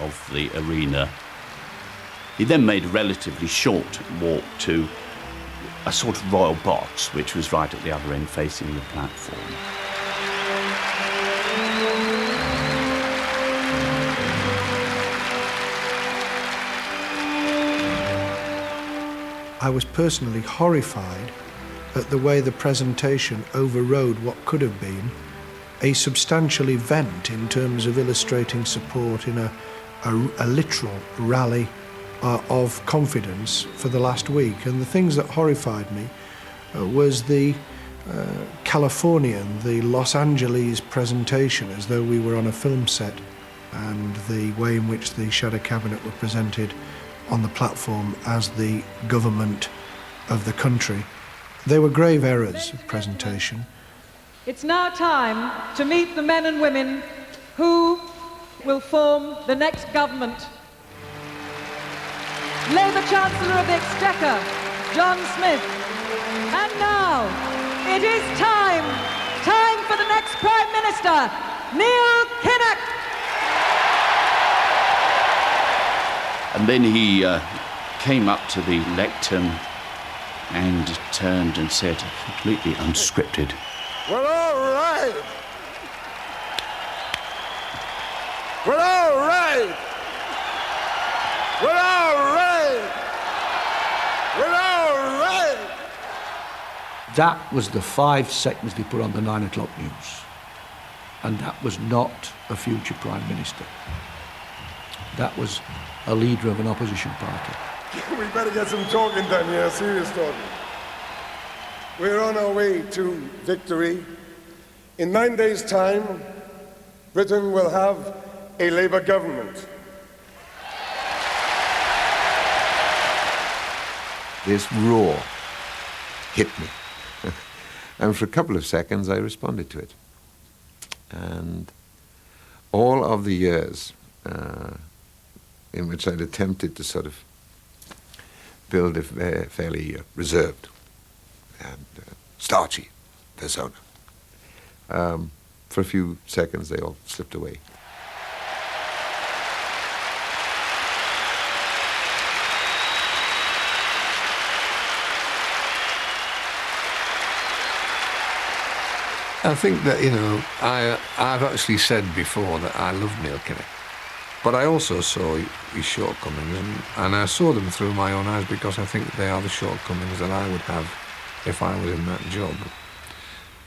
of the arena. He then made a relatively short walk to a sort of royal box, which was right at the other end facing the platform. I was personally horrified at the way the presentation overrode what could have been a substantial event in terms of illustrating support in a literal rally of confidence for the last week. And the things that horrified me was the Californian, the Los Angeles presentation, as though we were on a film set, and the way in which the shadow cabinet were presented on the platform as the government of the country. They were grave errors of presentation. It's now time to meet the men and women who will form the next government. Labour Chancellor of the Exchequer, John Smith. And now, it is time for the next Prime Minister, Neil Kinnock. And then he came up to the lectern and turned and said, completely unscripted, "Well, all right. Well, all right. Well, all right. Well, all right." That was the 5 seconds they put on the 9 o'clock news. And that was not a future Prime Minister. That was a leader of an opposition party. We better get some talking done here, serious talking. We're on our way to victory. In 9 days' time, Britain will have a Labour government. This roar hit me. And for a couple of seconds, I responded to it. And all of the years in which I'd attempted to sort of build a fairly reserved and starchy persona, for a few seconds they all slipped away. I think that, you know, I've actually said before that I love Neil Kinnock, but I also saw his shortcomings, and I saw them through my own eyes because I think they are the shortcomings that I would have if I was in that job.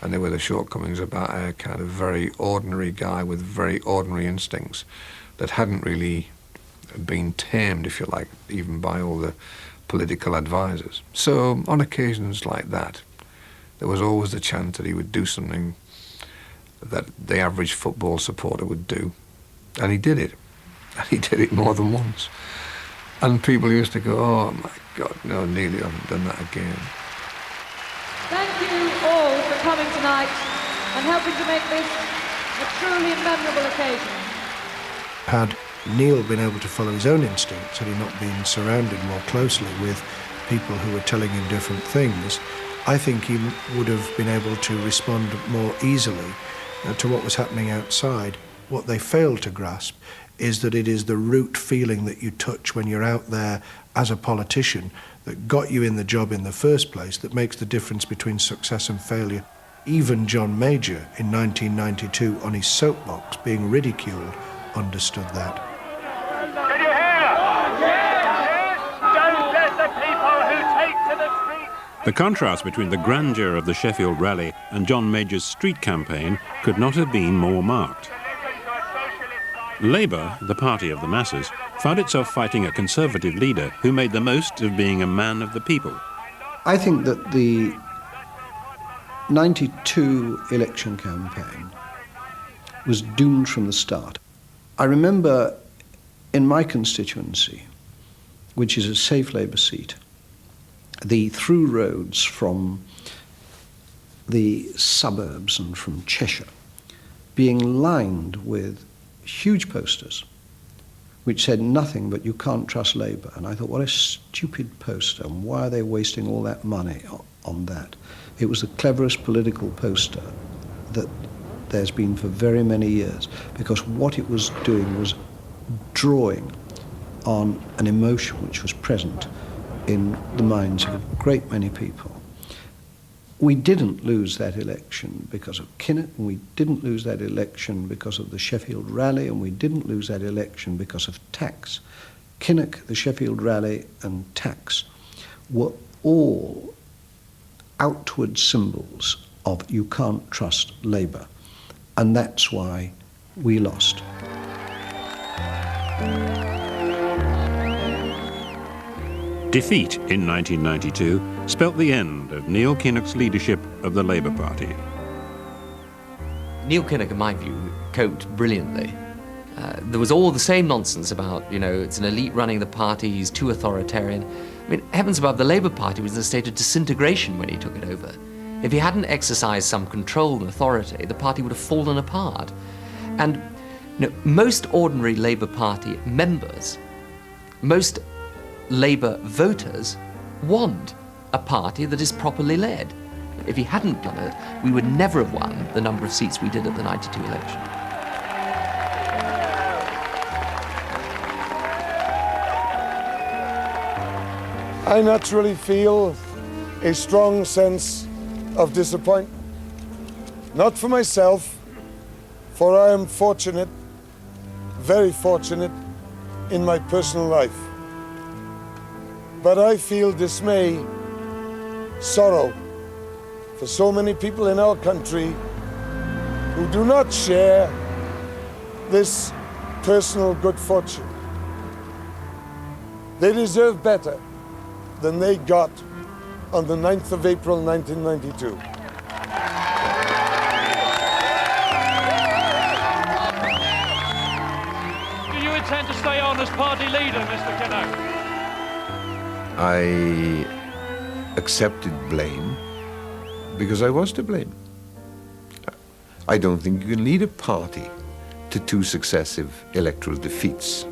And they were the shortcomings about a kind of very ordinary guy with very ordinary instincts that hadn't really been tamed, if you like, even by all the political advisors. So on occasions like that, there was always the chance that he would do something that the average football supporter would do. And he did it. And he did it more than once. And people used to go, "Oh my God, no, Neil, you haven't done that again." Thank you all for coming tonight and helping to make this a truly memorable occasion. Had Neil been able to follow his own instincts, had he not been surrounded more closely with people who were telling him different things, I think he would have been able to respond more easily to what was happening outside. What they failed to grasp is that it is the root feeling that you touch when you're out there as a politician that got you in the job in the first place that makes the difference between success and failure. Even John Major in 1992 on his soapbox being ridiculed understood that. Can you hear? Don't let the people who take to the streets. The contrast between the grandeur of the Sheffield rally and John Major's street campaign could not have been more marked. Labour, the party of the masses, found itself fighting a Conservative leader who made the most of being a man of the people. I think that the 92 election campaign was doomed from the start. I remember in my constituency, which is a safe Labour seat, the through roads from the suburbs and from Cheshire being lined with huge posters which said nothing but "you can't trust Labour." And I thought, what a stupid poster, and why are they wasting all that money on that? It was the cleverest political poster that there's been for very many years, because what it was doing was drawing on an emotion which was present in the minds of a great many people. We didn't lose that election because of Kinnock, and we didn't lose that election because of the Sheffield Rally, and we didn't lose that election because of tax. Kinnock, the Sheffield Rally, and tax were all outward symbols of you can't trust Labour, and that's why we lost. Defeat in 1992 spelt the end of Neil Kinnock's leadership of the Labour Party. Neil Kinnock, in my view, coped brilliantly. There was all the same nonsense about, you know, it's an elite running the party, he's too authoritarian. I mean, heavens above, the Labour Party was in a state of disintegration when he took it over. If he hadn't exercised some control and authority, the party would have fallen apart. And you know, most ordinary Labour Party members, most Labour voters want a party that is properly led. If he hadn't done it, we would never have won the number of seats we did at the 92 election. I naturally feel a strong sense of disappointment. Not for myself, for I am fortunate, very fortunate in my personal life. But I feel dismay, sorrow for so many people in our country who do not share this personal good fortune. They deserve better than they got on the 9th of April, 1992. Do you intend to stay on as party leader, Mr. Kinnock? I accepted blame because I was to blame. I don't think you can lead a party to 2 successive electoral defeats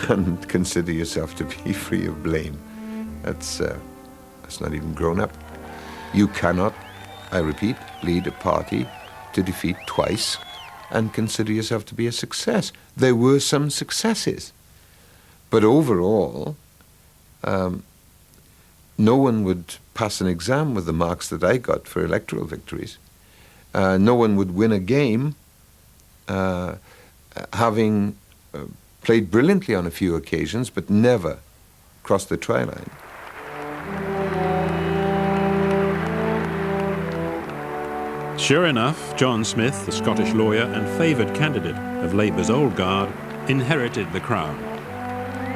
and consider yourself to be free of blame. That's not even grown up. You cannot, I repeat, lead a party to defeat twice and consider yourself to be a success. There were some successes, but overall, no one would pass an exam with the marks that I got for electoral victories. No one would win a game having played brilliantly on a few occasions, but never crossed the try line. Sure enough, John Smith, the Scottish lawyer and favoured candidate of Labour's old guard, inherited the crown.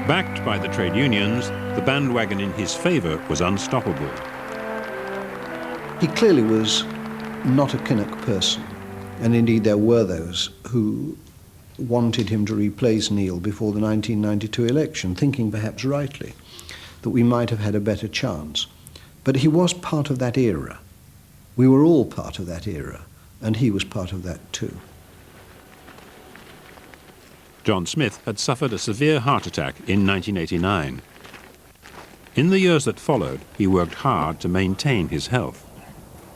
Backed by the trade unions, the bandwagon in his favour was unstoppable. He clearly was not a Kinnock person, and indeed there were those who wanted him to replace Neil before the 1992 election, thinking perhaps rightly that we might have had a better chance. But he was part of that era. We were all part of that era, and he was part of that too. John Smith had suffered a severe heart attack in 1989. In the years that followed, he worked hard to maintain his health.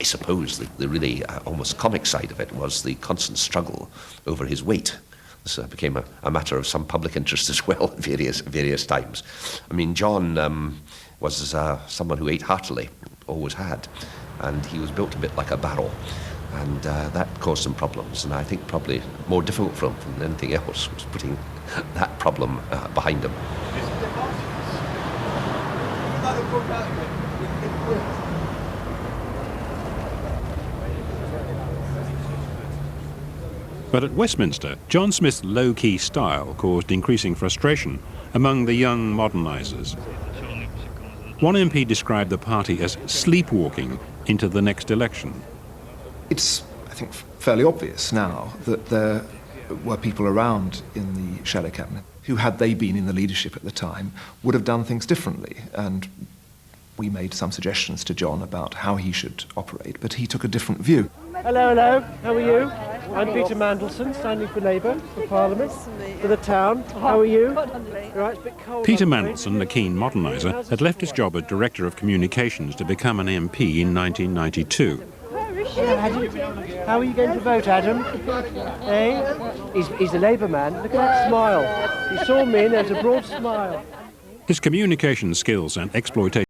I suppose the really almost comic side of it was the constant struggle over his weight. This became a matter of some public interest as well at various times. I mean, John was someone who ate heartily, always had, and he was built a bit like a barrel, and that caused some problems. And I think probably more difficult for him than anything else was putting that problem behind him. But at Westminster, John Smith's low-key style caused increasing frustration among the young modernisers. One MP described the party as sleepwalking into the next election. It's, I think, fairly obvious now that there were people around in the shadow cabinet who, had they been in the leadership at the time, would have done things differently. And we made some suggestions to John about how he should operate, but he took a different view. Hello, how are you? I'm Peter Mandelson, standing for Labour, for Parliament, for the town. How are you? Right, it's a bit cold. Peter Mandelson, a keen moderniser, had left his job as Director of Communications to become an MP in 1992. Hello, Adam. How are you going to vote, Adam? He's a Labour man. Look at that smile. He saw me and there's a broad smile. His communication skills and exploitation